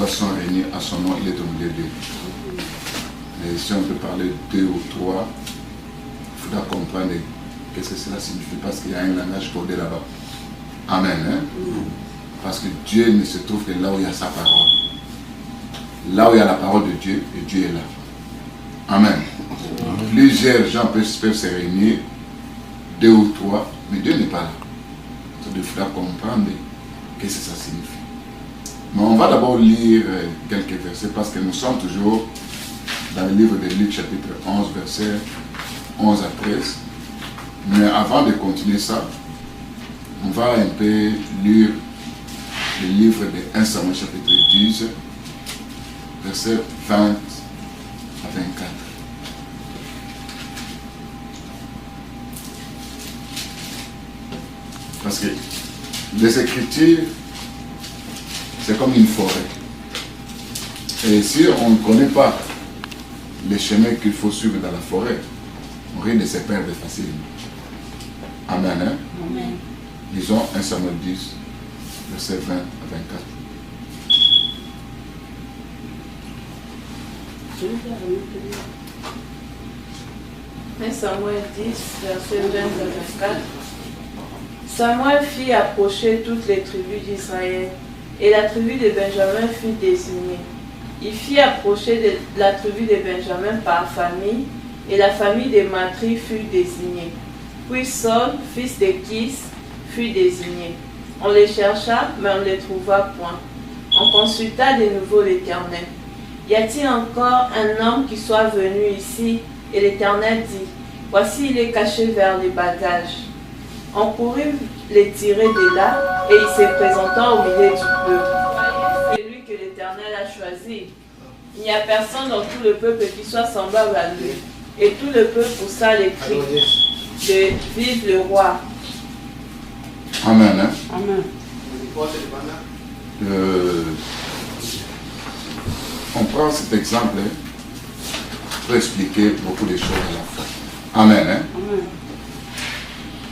fois sont réunis à son nom, il est au milieu d'eux. Et si on peut parler de 2 ou 3, il faudra comprendre qu'est-ce que cela signifie, parce qu'il y a un langage codé là-bas. Amen. Hein? Parce que Dieu ne se trouve que là où il y a sa parole. Là où il y a la parole de Dieu, et Dieu est là. Amen. Plusieurs gens peuvent se réunir, 2 ou 3, mais Dieu n'est pas là. Donc il faudra comprendre qu'est-ce que ça signifie. Mais on va d'abord lire quelques versets, parce que nous sommes toujours dans le livre de Luc chapitre 11, versets 11 à 13. Mais avant de continuer ça, on va un peu lire le livre de 1 Samuel chapitre 10, versets 20 à 24. Parce que les Écritures, c'est comme une forêt. Et si on ne connaît pas les chemins qu'il faut suivre dans la forêt, on risque de se perdre facilement. Amen. Hein? Amen. Lisons 1 Samuel 10, versets 20 à 24. Un Samuel 10, verset 20 à 24. Samuel fit approcher toutes les tribus d'Israël, et la tribu de Benjamin fut désignée. Il fit approcher la tribu de Benjamin par famille, et la famille de Matri fut désignée. Puis Saul, fils de Kis, fut désigné. On les chercha, mais on ne les trouva point. On consulta de nouveau l'Éternel. Y a-t-il encore un homme qui soit venu ici? Et l'Éternel dit, voici il est caché vers les bagages. On courut les tirer de là, et il se présenta au milieu du peuple. C'est lui que l'Éternel a choisi. Il n'y a personne dans tout le peuple qui soit semblable à lui. Et tout le peuple poussa les cris de vive le roi. Amen. Hein? Amen. On prend cet exemple pour expliquer beaucoup de choses à la fois. Amen. Hein? Amen.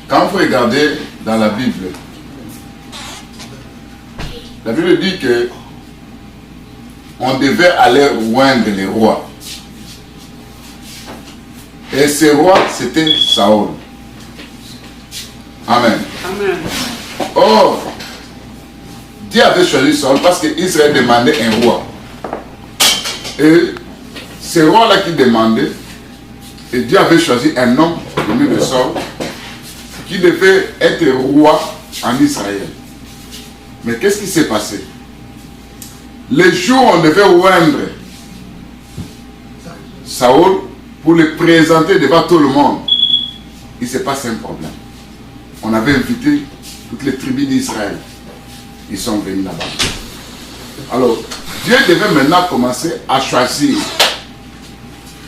Quand vous regardez dans la Bible dit que on devait aller oindre les rois. Et ce roi, c'était Saül. Amen. Amen. Or, Dieu avait choisi Saül parce qu'Israël demandait un roi. Et ce roi-là qui demandait, et Dieu avait choisi un homme venu de Saül qui devait être roi en Israël. Mais qu'est-ce qui s'est passé? Le jour où on devait oindre Saül pour le présenter devant tout le monde, il s'est passé un problème. On avait invité toutes les tribus d'Israël. Ils sont venus là-bas. Alors, Dieu devait maintenant commencer à choisir.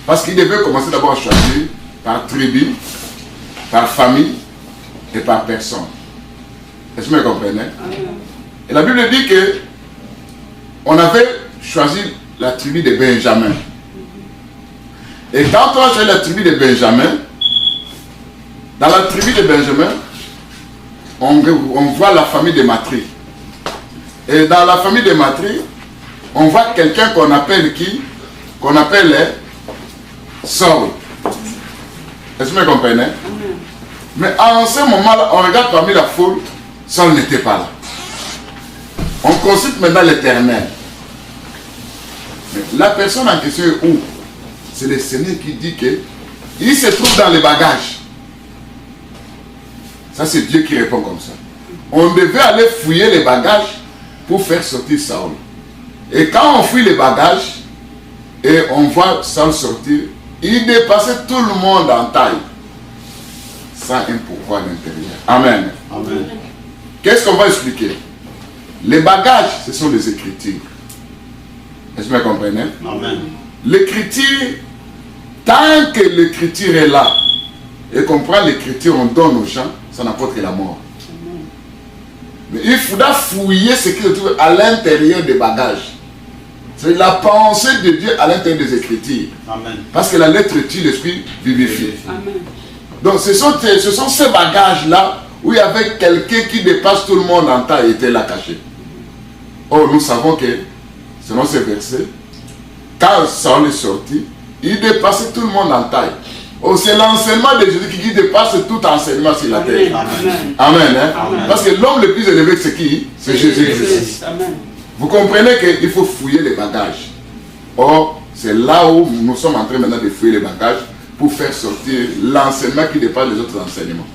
Parce qu'il devait commencer d'abord à choisir par tribu, par famille et par personne. Est-ce que vous me comprenez? Et la Bible dit que on avait choisi la tribu de Benjamin. Et quand on a choisi la tribu de Benjamin, dans la tribu de Benjamin, on voit la famille de Matri. Et dans la famille de Matri, on voit quelqu'un qu'on appelle qui? Qu'on appelle Saul. Est-ce que vous me comprenez? Mais en ce moment-là, on regarde parmi la foule, Saul n'était pas là. On consulte maintenant l'Éternel. La personne en question est où? C'est le Seigneur qui dit que il se trouve dans les bagages. Ça, c'est Dieu qui répond comme ça. On devait aller fouiller les bagages pour faire sortir Saul. Et quand on fouille les bagages et on voit Saul sortir, il dépassait tout le monde en taille. Ça a un pourquoi à l'intérieur. Amen. Amen. Qu'est-ce qu'on va expliquer? Les bagages, ce sont les Écritures. Est-ce que vous comprenez? Amen. L'écriture, tant que l'écriture est là, et qu'on prend l'écriture, on donne aux gens, ça n'apporte que la mort. Mais il faudra fouiller ce qui se trouve à l'intérieur des bagages. C'est la pensée de Dieu à l'intérieur des Écritures. Amen. Parce que la lettre tue, l'esprit vivifie. Amen. Donc ce sont ces bagages-là où il y avait quelqu'un qui dépasse tout le monde en taille, était là caché. Or nous savons que selon ces versets, quand Saül est sorti, il dépassait tout le monde en taille. Oh, c'est l'enseignement de Jésus qui dépasse tout enseignement sur la terre. Amen. Amen, hein? Amen. Parce que l'homme le plus élevé, c'est qui? C'est Jésus-Christ. Vous comprenez qu'il faut fouiller les bagages. Or, c'est là où nous sommes en train maintenant de fouiller les bagages pour faire sortir l'enseignement qui dépasse les autres enseignements.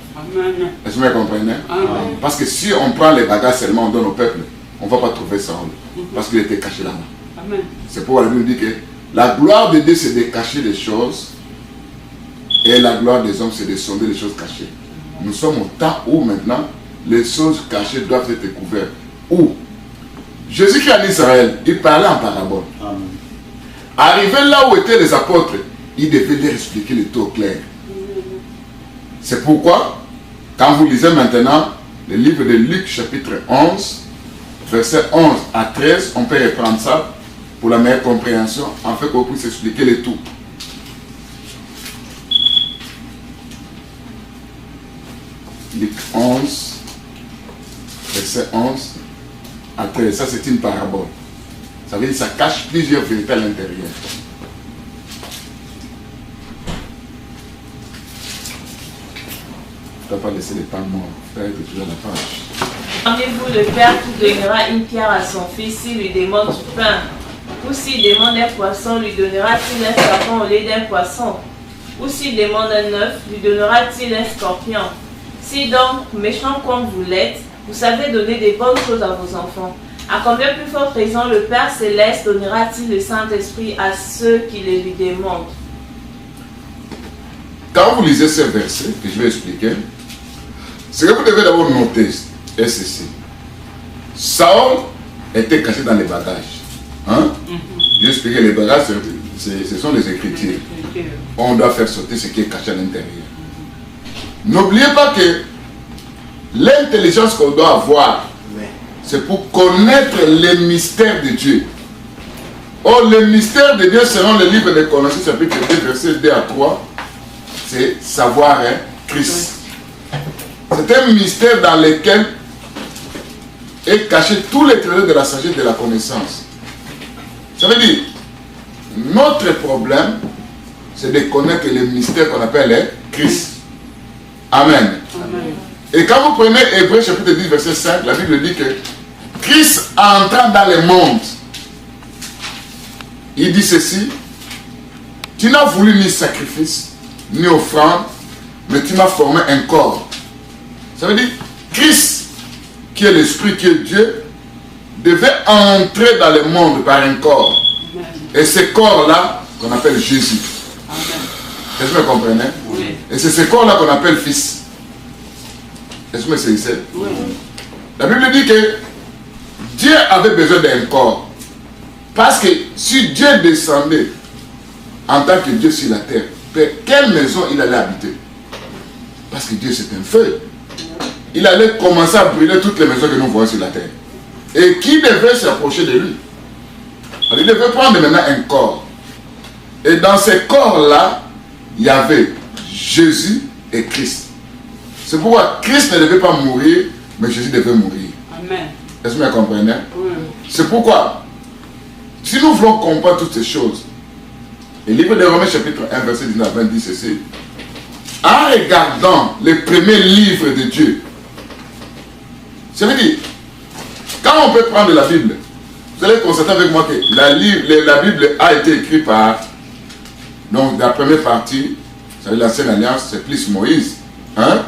Est-ce que vous comprenez? Amen. Parce que si on prend les bagages seulement, on donne au peuple, on ne va pas trouver ça. Parce qu'il était caché là-bas. C'est pourquoi la Bible dit que la gloire de Dieu, c'est de cacher les choses. Et la gloire des hommes, c'est de sonder les choses cachées. Nous sommes au temps où maintenant, les choses cachées doivent être découvertes. Où Jésus qui est en Israël, il parlait en parabole. Amen. Arrivé là où étaient les apôtres, il devait leur expliquer le tout au clair. C'est pourquoi, quand vous lisez maintenant le livre de Luc chapitre 11, versets 11 à 13, on peut reprendre ça pour la meilleure compréhension, afin qu'on puisse expliquer le tout. Luc 11, verset 11 à 13. Ça, c'est une parabole. Ça veut dire que ça cache plusieurs vérités à l'intérieur. Tu ne dois pas laisser les temps morts. Frère, tu es toujours à la page. Rendez-vous le Père qui donnera une pierre à son fils s'il lui demande du pain? Ou s'il demande un poisson, lui donnera-t-il un serpent au lieu d'un poisson? Ou s'il demande un œuf, lui donnera-t-il un scorpion? Si donc, méchants comme vous l'êtes, vous savez donner des bonnes choses à vos enfants, à combien plus forte raison le Père Céleste donnera-t-il le Saint-Esprit à ceux qui le lui demandent? Quand vous lisez ces versets, que je vais expliquer, ce que vous devez d'abord noter est ceci. Saül était caché dans les bagages. Hein? J'ai expliqué les bagages, ce sont les Écritures. On doit faire sortir ce qui est caché à l'intérieur. N'oubliez pas que l'intelligence qu'on doit avoir, c'est pour connaître les mystères de Dieu. Or, le mystère de Dieu, selon le livre de Colossiens, chapitre 2, verset 2 à 3, c'est savoir Christ. C'est un mystère dans lequel est caché tous les trésors de la sagesse et de la connaissance. Ça veut dire, notre problème, c'est de connaître le mystère qu'on appelle Christ. Amen. Amen. Et quand vous prenez Hébreux chapitre 10, verset 5, la Bible dit que Christ entrant dans le monde, il dit ceci: tu n'as voulu ni sacrifice, ni offrande, mais tu m'as formé un corps. Ça veut dire, Christ, qui est l'Esprit, qui est Dieu, devait entrer dans le monde par un corps. Et ce corps-là, qu'on appelle Jésus. Est-ce que vous comprenez? Oui. Et c'est ce corps-là qu'on appelle Fils. Est-ce que vous saisissez? Oui. La Bible dit que Dieu avait besoin d'un corps. Parce que si Dieu descendait en tant que Dieu sur la terre, quelle maison il allait habiter? Parce que Dieu c'est un feu. Il allait commencer à brûler toutes les maisons que nous voyons sur la terre. Et qui devait s'approcher de lui? Alors, il devait prendre maintenant un corps. Et dans ce corps-là, il y avait Jésus et Christ. C'est pourquoi Christ ne devait pas mourir, mais Jésus devait mourir. Amen. Est-ce que vous comprenez? Oui. C'est pourquoi, si nous voulons comprendre toutes ces choses, le livre de Romains chapitre 1, verset 19-20 dit ceci: en regardant les premiers livres de Dieu, ça veut dire, quand on peut prendre la Bible, vous allez constater avec moi que la Bible a été écrite par, donc la première partie, ça veut dire l'Ancienne Alliance, c'est plus Moïse. Hein?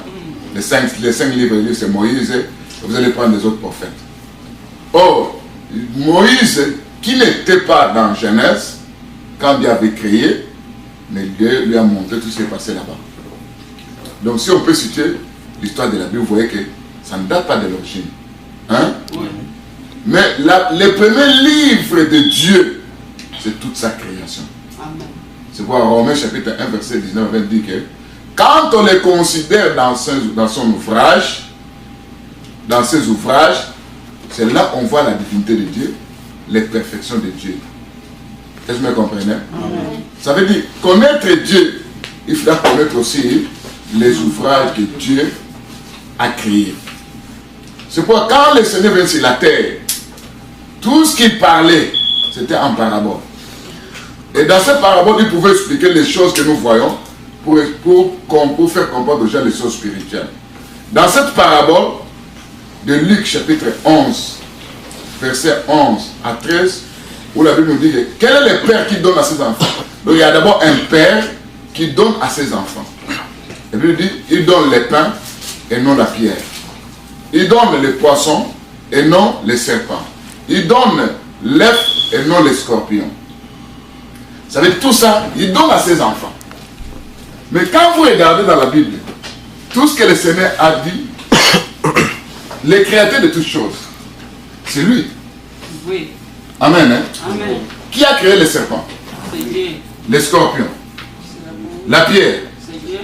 Les cinq livres de Dieu, c'est Moïse, et vous allez prendre les autres prophètes. Or, Moïse, qui n'était pas dans Genèse, quand Dieu avait créé, mais Dieu lui a montré tout ce qui est passé là-bas. Donc si on peut citer l'histoire de la Bible, vous voyez que ça ne date pas de l'origine. Hein? Oui. Mais les premiers livres de Dieu, c'est toute sa création. C'est pourquoi Romains chapitre 1, verset 19 dit que quand on les considère dans son ouvrage, dans ses ouvrages, c'est là qu'on voit la divinité de Dieu, les perfections de Dieu. Est-ce que vous me comprenez? Amen. Ça veut dire, connaître Dieu, il faudra connaître aussi les ouvrages que Dieu a créés. C'est pourquoi quand le Seigneur vient sur la terre, tout ce qu'il parlait, c'était en parabole. Et dans cette parabole, il pouvait expliquer les choses que nous voyons pour faire comprendre aux gens les choses spirituelles. Dans cette parabole de Luc chapitre 11, verset 11 à 13, où la Bible nous dit que quel est le père qui donne à ses enfants? Donc il y a d'abord un père qui donne à ses enfants. La Bible dit, il donne les pains et non la pierre. Il donne les poissons et non les serpents. Il donne l'œuf et non les scorpions. Vous savez, tout ça, il donne à ses enfants. Mais quand vous regardez dans la Bible, tout ce que le Seigneur a dit, le créateur de toutes choses, c'est lui. Oui. Amen. Hein? Amen. Qui a créé les serpents? C'est Dieu. Les scorpions. La pierre. C'est Dieu.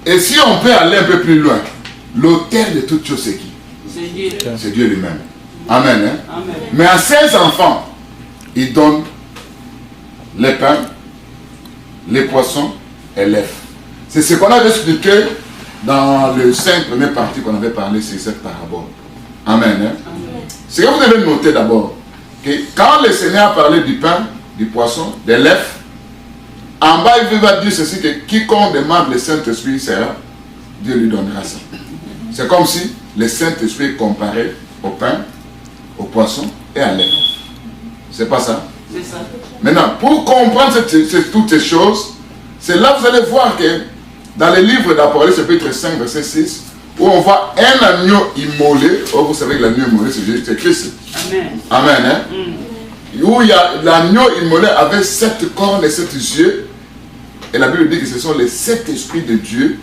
Et si on peut aller un peu plus loin, l'auteur de toutes choses, c'est qui? C'est Dieu. C'est Dieu lui-même. Amen. Hein? Amen. Mais à ses enfants, il donne les pains, les poissons et l'œuf. C'est ce qu'on avait expliqué dans les 5 premières parties qu'on avait parlé sur cette parabole. Amen. Hein? Amen. Ce que vous devez noter d'abord, que quand le Seigneur a parlé du pain, du poisson, de l'œuf, en bas il va dire ceci, que quiconque demande le Saint-Esprit sera, Dieu lui donnera ça. C'est comme si le Saint-Esprit est comparé au pain, au poisson et à l'œuf. C'est pas ça? C'est ça. Maintenant, pour comprendre toutes ces choses, c'est là que vous allez voir que dans le livre d'Apocalypse, chapitre 5, verset 6, où on voit un agneau immolé. Oh, vous savez que l'agneau immolé, c'est Christ. Amen. Amen. Hein? Où il y a l'agneau immolé avec 7 cornes et 7 yeux. Et la Bible dit que ce sont les 7 esprits de Dieu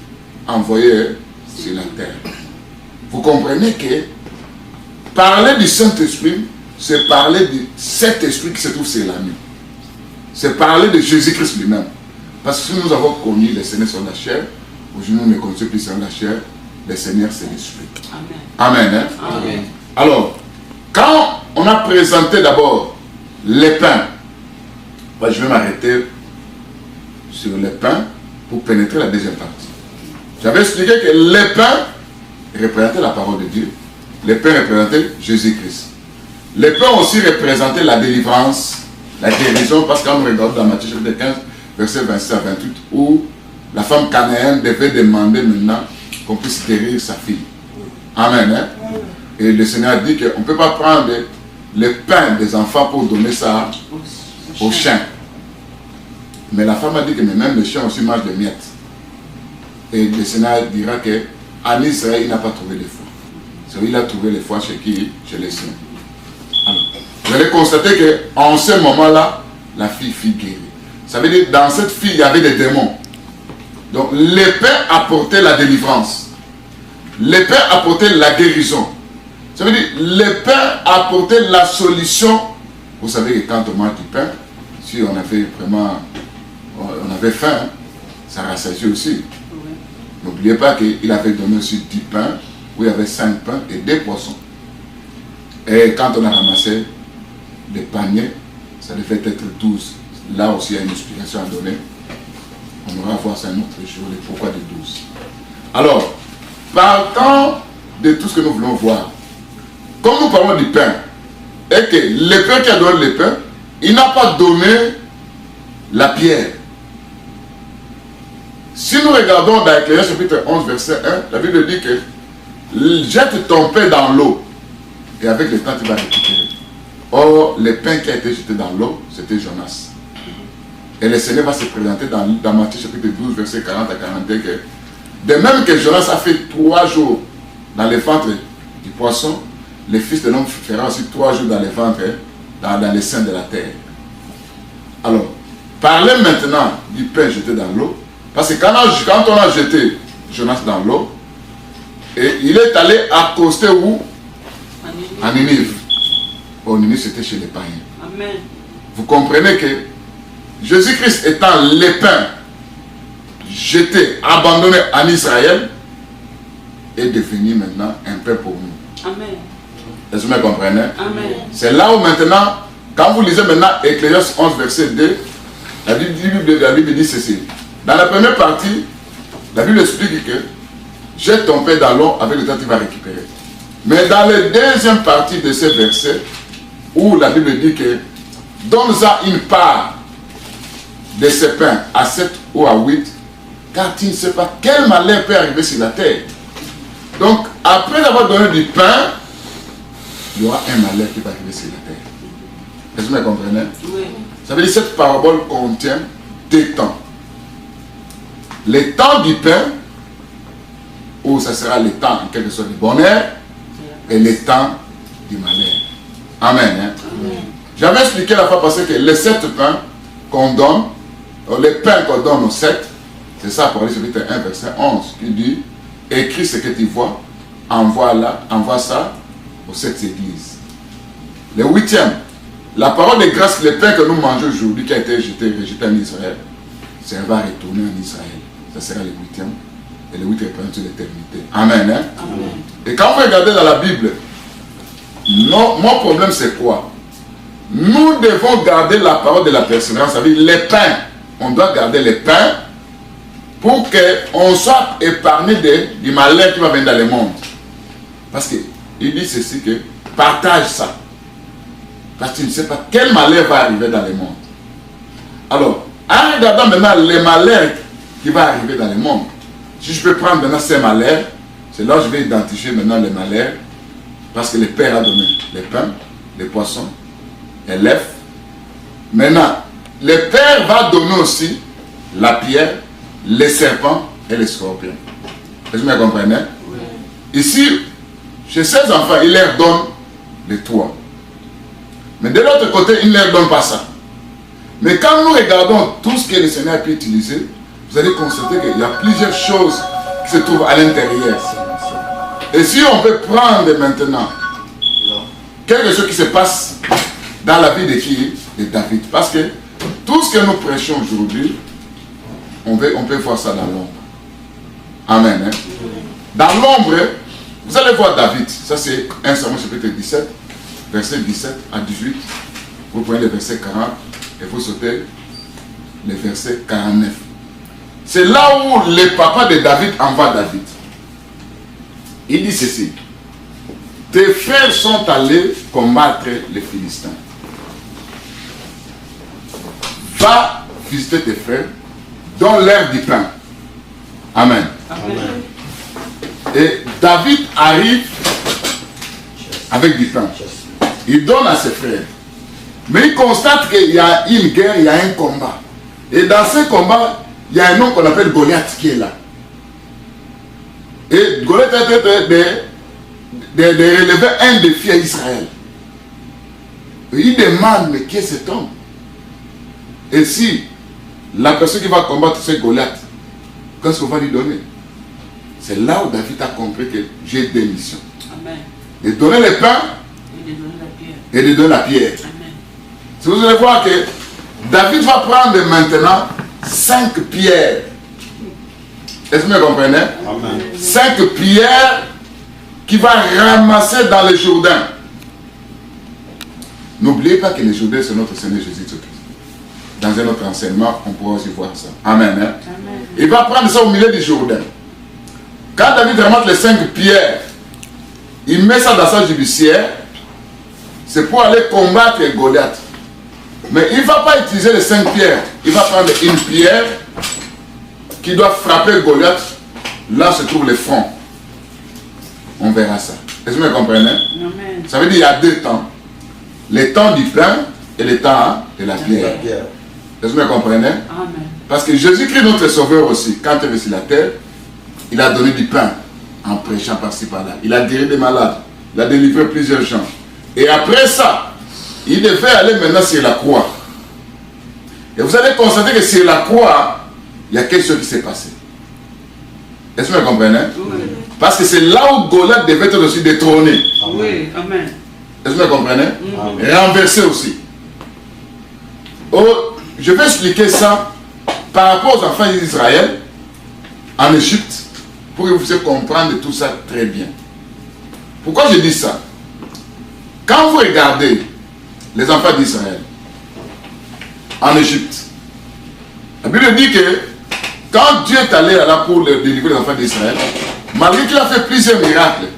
envoyés sur la terre. Vous comprenez que parler du Saint-Esprit, c'est parler du 7 esprits qui se trouvent sur l'agneau. C'est parler de Jésus-Christ lui-même. Parce que si nous avons connu les Seigneurs sur la chair, aujourd'hui nous ne connaissons plus sur la chair, le Seigneur c'est l'Esprit. Amen. Amen. Hein? Amen. Alors, quand on a présenté d'abord les pains, je vais m'arrêter sur les pains pour pénétrer la deuxième partie. J'avais expliqué que les pains représentaient la parole de Dieu. Les pains représentaient Jésus-Christ. Les pains aussi représentaient la délivrance, la guérison, parce que quand on regarde dans Matthieu chapitre 15, verset 27 à 28, où la femme cananéenne devait demander maintenant qu'on puisse guérir sa fille. Amen. Hein? Et le Seigneur a dit qu'on ne peut pas prendre le pain des enfants pour donner ça aux chiens. Mais la femme a dit que même les chiens aussi mangent des miettes. Et le Seigneur dira qu'en Israël, il n'a pas trouvé les foi. Il a trouvé les foi chez qui? Chez les siens. Alors, vous allez constater qu'en ce moment-là, la fille fut guérie. Ça veut dire que dans cette fille, il y avait des démons. Donc l'épée apportait la délivrance. L'épée apportait la guérison. Ça veut dire que l'épée apportait la solution. Vous savez que quand on mange du pain, si on avait vraiment, on avait faim, hein, ça rassasiait aussi. Oui. N'oubliez pas qu'il avait donné aussi 10 pains, où il y avait 5 pains et 2 poissons. Et quand on a ramassé les paniers, ça devait être 12. Là aussi, il y a une explication à donner. On aura à voir ça un autre jour, le pourquoi de 12. Alors, partant de tout ce que nous voulons voir, comme nous parlons du pain, et que le pain qui a donné le pain, il n'a pas donné la pierre. Si nous regardons dans Ecclésiaste chapitre 11, verset 1, la Bible dit que jette ton pain dans l'eau, et avec le temps, tu vas récupérer. Or, le pain qui a été jeté dans l'eau, c'était Jonas. Et le Seigneur va se présenter dans Matthieu chapitre 12, verset 40 à 41, que de même que Jonas a fait 3 jours dans le ventre du poisson, le Fils de l'homme fera aussi 3 jours dans le ventre, dans les seins de la terre. Alors, parlez maintenant du pain jeté dans l'eau, parce que quand on a jeté Jonas dans l'eau, et il est allé accoster où? À Ninive. Au Ninive, c'était chez les païens. Amen. Vous comprenez que Jésus-Christ étant le pain jeté, abandonné en Israël, est devenu maintenant un pain pour nous. Amen. Est-ce que vous me comprenez? Amen. C'est là où maintenant, quand vous lisez maintenant Ecclésiaste 11, verset 2, la Bible dit ceci. Dans la première partie, la Bible explique que jette ton pain dans l'eau, avec le temps tu vas récupérer. Mais dans la deuxième partie de ce verset, où la Bible dit que donne-en une part de ce pain à 7 ou à 8, car tu ne sais pas quel malheur peut arriver sur la terre. Donc, après avoir donné du pain, il y aura un malheur qui va arriver sur la terre. Est-ce que vous me comprenez? Oui. Ça veut dire que cette parabole contient deux temps. Le temps du pain, où ça sera le temps en quelque sorte du bonheur, et le temps du malheur. Amen. Hein? Amen. J'avais expliqué la fois passée que les 7 pains qu'on donne, les pains qu'on donne aux 7, c'est ça, Apocalypse chapitre 1, verset 11, qui dit, écris ce que tu vois, envoie ça aux 7 églises. Le 8e, la parole de grâce, le pain que nous mangeons aujourd'hui, qui a été rejeté en Israël, ça va retourner en Israël. Ça sera le 8e. Et le 8 représente sur l'éternité. Amen. Hein? Amen. Et quand vous regardez dans la Bible, mon problème c'est quoi? Nous devons garder la parole de la persévérance. Ça veut dire les pains. On doit garder les pains pour qu'on soit épargné du malheur qui va venir dans le monde. Parce qu'il dit ceci que partage ça. Parce que tu ne sais pas quel malheur va arriver dans le monde. Alors, en regardant maintenant les malheurs qui vont arriver dans le monde, si je peux prendre maintenant ces malheurs, c'est là que je vais identifier maintenant les malheurs. Parce que le Père a donné les pains, les poissons, et l'œuf. Maintenant, le Père va donner aussi la pierre, les serpents et les scorpions. Est-ce que vous me comprenez? Oui. Ici, chez ces enfants, il leur donne les toits. Mais de l'autre côté, il ne leur donne pas ça. Mais quand nous regardons tout ce que le Seigneur a pu utiliser, vous allez constater qu'il y a plusieurs choses qui se trouvent à l'intérieur. Et si on peut prendre maintenant quelque chose qui se passe dans la vie de qui? De David. Parce que tout ce que nous prêchons aujourd'hui, on peut voir ça dans l'ombre. Amen. Hein? Dans l'ombre, vous allez voir David. Ça c'est 1 Samuel chapitre 17, verset 17 à 18. Vous prenez le verset 40 et vous sautez le verset 49. C'est là où le papa de David envoie David. Il dit ceci: tes frères sont allés combattre les Philistins. Va visiter tes frères, donne-leur du pain. Amen. Amen. Et David arrive avec du pain. Il donne à ses frères. Mais il constate qu'il y a une guerre, il y a un combat. Et dans ce combat, il y a un homme qu'on appelle Goliath qui est là. Et Goliath était de relever un défi à Israël. Et il demande, mais qui est cet homme? Et si la personne qui va combattre c'est Goliath, qu'est-ce qu'on va lui donner? C'est là où David a compris que j'ai des missions. Amen. De donner le pain Et de donner la pierre. et de donner la pierre. Amen. Si vous allez voir que David va prendre maintenant 5 pierres. Est-ce que vous me comprenez? Amen. 5 pierres qu'il va ramasser dans le Jourdain. N'oubliez pas que le Jourdain, c'est notre Seigneur Jésus-Christ. Dans un autre enseignement, on pourra aussi voir ça. Amen. Hein? Amen. Il va prendre ça au milieu du Jourdain. Quand David ramasse les 5 pierres, il met ça dans sa jubilicière. C'est pour aller combattre Goliath. Mais il ne va pas utiliser les 5 pierres. Il va prendre une pierre qui doit frapper Goliath. Là se trouve le front. On verra ça. Est-ce que vous me comprenez? Amen. Ça veut dire qu'il y a 2 temps. Le temps du pain et le temps de la pierre. Est-ce que vous me comprenez? Amen. Parce que Jésus-Christ, notre Sauveur aussi, quand il est sur la terre, il a donné du pain en prêchant par-ci par-là. Il a guéri des malades. Il a délivré plusieurs gens. Et après ça, il devait aller maintenant sur la croix. Et vous allez constater que sur la croix, il y a quelque chose qui s'est passé. Est-ce que vous me comprenez? Oui. Parce que c'est là où Goliath devait être aussi détrôné. Oui. Amen. Est-ce que vous me comprenez? Amen. Renversé aussi. Oh, je vais expliquer ça par rapport aux enfants d'Israël en Égypte pour que vous puissiez comprendre tout ça très bien. Pourquoi je dis ça? Quand vous regardez les enfants d'Israël en Égypte, la Bible dit que quand Dieu est allé là pour délivrer les enfants d'Israël, malgré qu'il a fait plusieurs miracles,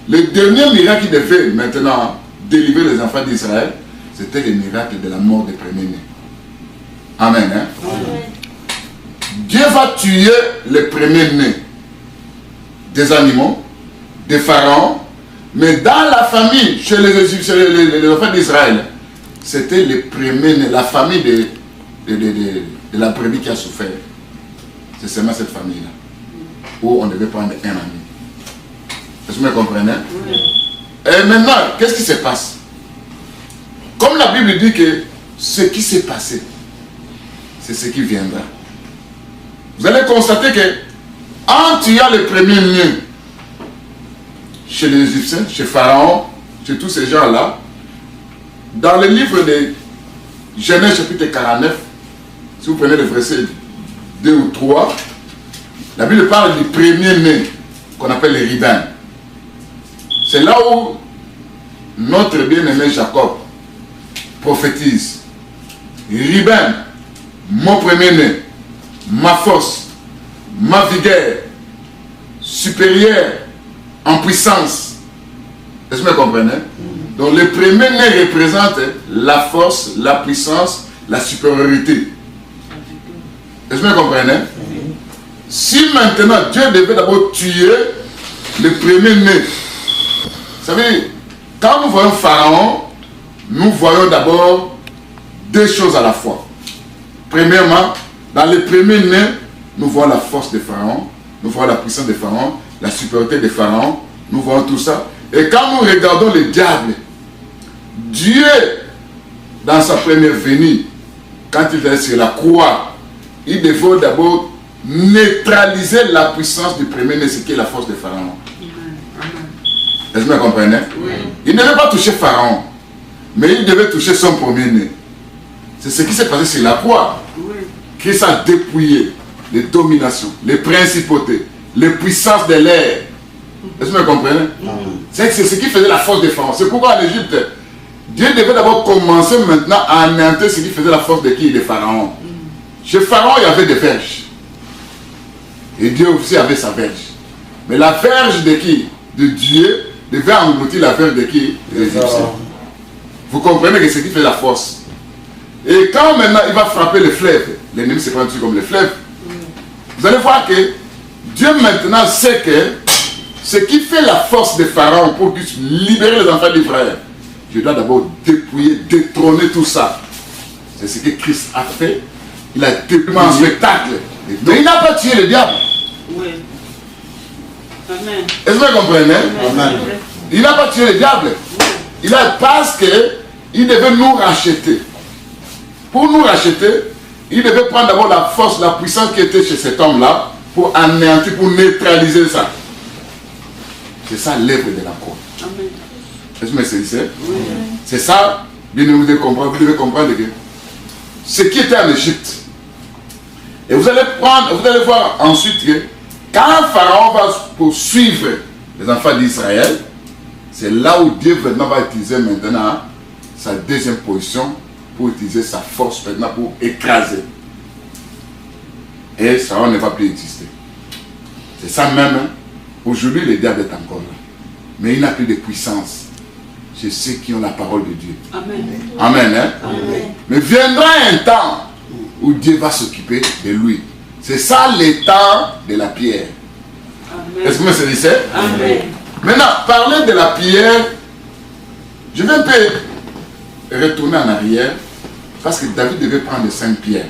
le dernier miracle qui devait maintenant délivrer les enfants d'Israël, c'était le miracle de la mort des premiers-nés. Amen. Hein? Amen. Dieu va tuer les premiers-nés des animaux, des pharaons, mais dans la famille, chez les enfants d'Israël, c'était les premiers-nés, la famille de la brebis qui a souffert. C'est seulement cette famille-là, où on devait prendre un ami. Est-ce que vous me comprenez? Oui. Et maintenant, qu'est-ce qui se passe? Comme la Bible dit que ce qui s'est passé, c'est ce qui viendra. Vous allez constater que, en tuant les premiers-nés chez les Égyptiens, chez Pharaon, chez tous ces gens-là, dans le livre de Genèse chapitre 49, si vous prenez le verset 2 ou 3, la Bible parle du premier-né qu'on appelle les Rubens. C'est là où notre bien-aimé Jacob prophétise. Rubens, mon premier-né, ma force, ma vigueur supérieure en puissance. Est-ce que vous comprenez? Donc le premier-né représente la force, la puissance, la supériorité. Est-ce que vous comprenez? Si maintenant Dieu devait d'abord tuer le premier-né, vous savez, quand nous voyons Pharaon, nous voyons d'abord deux choses à la fois. Premièrement, dans le premier-né, nous voyons la force de Pharaon, nous voyons la puissance de Pharaon, la supériorité de Pharaon, nous voyons tout ça. Et quand nous regardons le diable, Dieu, dans sa première venue, quand il était sur la croix, il devait d'abord neutraliser la puissance du premier-né, ce qui est la force de Pharaon. Est-ce que vous comprenez? Oui. Il ne devait pas toucher Pharaon, mais il devait toucher son premier-né. C'est ce qui s'est passé sur la croix. Oui. Christ a dépouillé les dominations, les principautés, les puissances de l'air. Est-ce que vous comprenez? C'est ce qui faisait la force de Pharaon. C'est pourquoi en Égypte, Dieu devait d'abord commencer maintenant à anéantir ce qui faisait la force de qui? De Pharaon. Chez Pharaon, il y avait des verges. Et Dieu aussi avait sa verge. Mais la verge de qui? De Dieu devait engloutir la verge de qui? Des Égyptiens. Vous comprenez que c'est ce qui fait la force. Et quand maintenant il va frapper le fleuve, l'ennemi se prend dessus comme le fleuve, vous allez voir que Dieu maintenant sait que ce qui fait la force de Pharaon pour qu'il puisse libérer les enfants d'Israël, je dois d'abord dépouiller, détrôner tout ça. C'est ce que Christ a fait. Il a dépouillé en spectacle. Mais il n'a pas tué le diable. Oui. Amen. Est-ce que vous comprenez? Amen. Il n'a pas tué le diable. Il a, parce qu'il devait nous racheter. Pour nous racheter, il devait prendre d'abord la force, la puissance qui était chez cet homme-là, pour anéantir, pour neutraliser ça. C'est ça l'œuvre de la croix. Amen. Est-ce que vous me saisissez? Oui. C'est ça, bien vous devez comprendre que ce qui était en Égypte. Et vous allez voir ensuite que quand Pharaon va poursuivre les enfants d'Israël, c'est là où Dieu maintenant va utiliser maintenant sa deuxième position pour utiliser sa force maintenant pour écraser. Et Pharaon ne va plus exister. C'est ça même. Aujourd'hui, le diable est encore là. Mais il n'a plus de puissance chez ceux qui ont la parole de Dieu. Amen. Amen. Hein? Amen. Mais viendra un temps où Dieu va s'occuper de lui. C'est ça le temps de la pierre. Amen. Est-ce que vous me saisissez? Amen. Maintenant, parler de la pierre, je vais un peu retourner en arrière parce que David devait prendre 5 pierres.